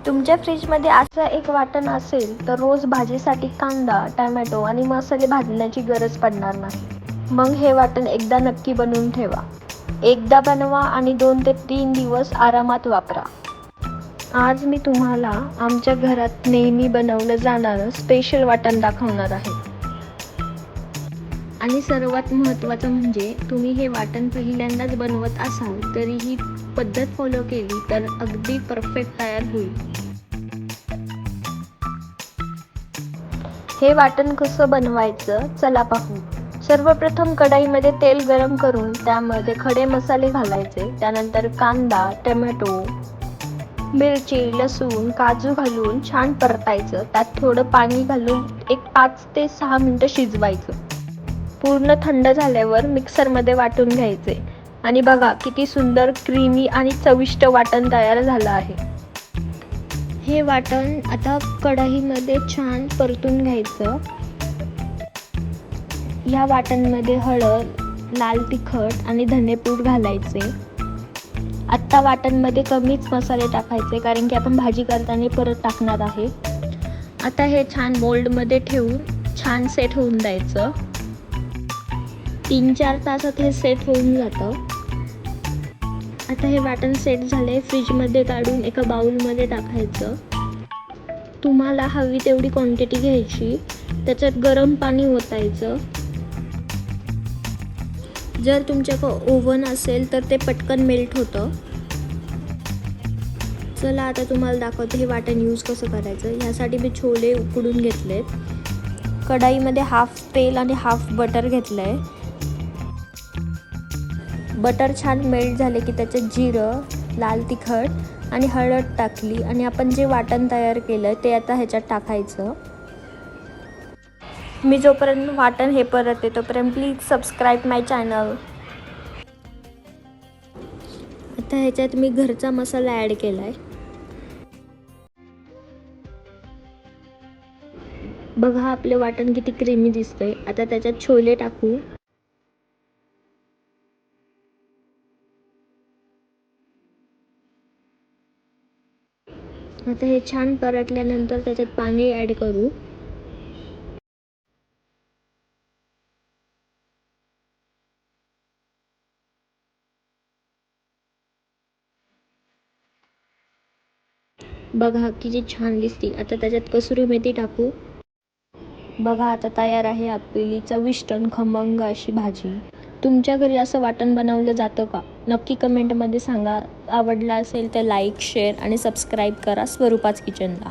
तुमच्या फ्रीजमध्ये असं एक वाटण असेल तर रोज भाजीसाठी कांदा, टोमॅटो आणि मसाले भाजण्याची गरज पडणार नाही। मग हे वाटण एकदा नक्की बनवून ठेवा। एकदा बनवा आणि 2 ते 3 दिवस आरामात वापरा। आज मी तुम्हाला आमच्या घरात नेहमी बनवलं जाणारं स्पेशल वाटण दाखवणार आहे। आणि सर्वात महत्त्वाचं म्हणजे तुम्ही हे वाटण पहिल्यांदाच बनवत असाल तरी ही पद्धत फॉलो केली तर अगदी परफेक्ट तयार होईल। हे वाटण कसं बनवायचं चला पाहू। सर्वप्रथम कढईमध्ये तेल गरम करून त्यामध्ये खडे मसाले घालायचे। त्यानंतर कांदा, टोमॅटो, मिरची, लसूण, काजू घालून छान परतायचं। त्यात थोडं पाणी घालून एक 5 ते 6 मिनिटं शिजवायचं। पूर्ण थंड झाल्यावर मिक्सरमध्ये वाटून घ्यायचे आणि बघा किती सुंदर क्रीमी आणि चविष्ट वाटण तयार झालं आहे। हे वाटण आता कढईमध्ये छान परतून घ्यायचं। या वाटणमध्ये हळद, लाल तिखट आणि धनेपूड घालायचे। आत्ता वाटणमध्ये कमीच मसाले टाकायचे कारण की आपण भाजी करताना परत टाकणार आहे। आता हे छान मोल्डमध्ये ठेवून छान सेट होऊन द्यायचं। 3-4 तासात हे सेट होऊन जातं। आता हे वाटण सेट झाले, फ्रीजमध्ये काढून एका बाउलमध्ये टाकायचं। तुम्हाला हवी तेवढी क्वांटिटी घ्यायची, त्याच्यात गरम पाणी ओतायचं। जर तुमच्याकडे ओव्हन असेल तर ते पटकन मेल्ट होतं। चला आता तुम्हाला दाखवते हे वाटण यूज कसं करायचं। ह्यासाठी मी छोले उकडून घेतलेत। कढईमध्ये हाफ तेल आणि हाफ बटर घेतलंय। बटर छान मेल्ट झाले की त्याच्यात जिरं, लाल तिखट आणि हळद टाकली आणि आपण जे वाटण तयार केलं ते आता ह्याच्यात टाकायचं। मी जोपर्यंत वाटण हे परतते तोपर्यंत प्लीज सबस्क्राईब माय चॅनल। आता ह्याच्यात मी घरचा मसाला ॲड केलाय। बघा आपले वाटण किती क्रीमी दिसतंय। आता त्याच्यात छोले टाकू। आता हे छान परतल्यानंतर त्याच्यात पाणी ॲड करू। बघा किती छान दिसते। आता त्याच्यात कसुरी मेथी टाकू। बघा आता तयार आहे आपली चविष्ट आणि खमंग अशी भाजी। तुमच्या घरी असं वाटण बनवलं जातं का? नक्की कमेंटमध्ये सांगा। आवडलं असेल तर लाईक, शेअर आणि सबस्क्राईब करा स्वरूपाच किचनला।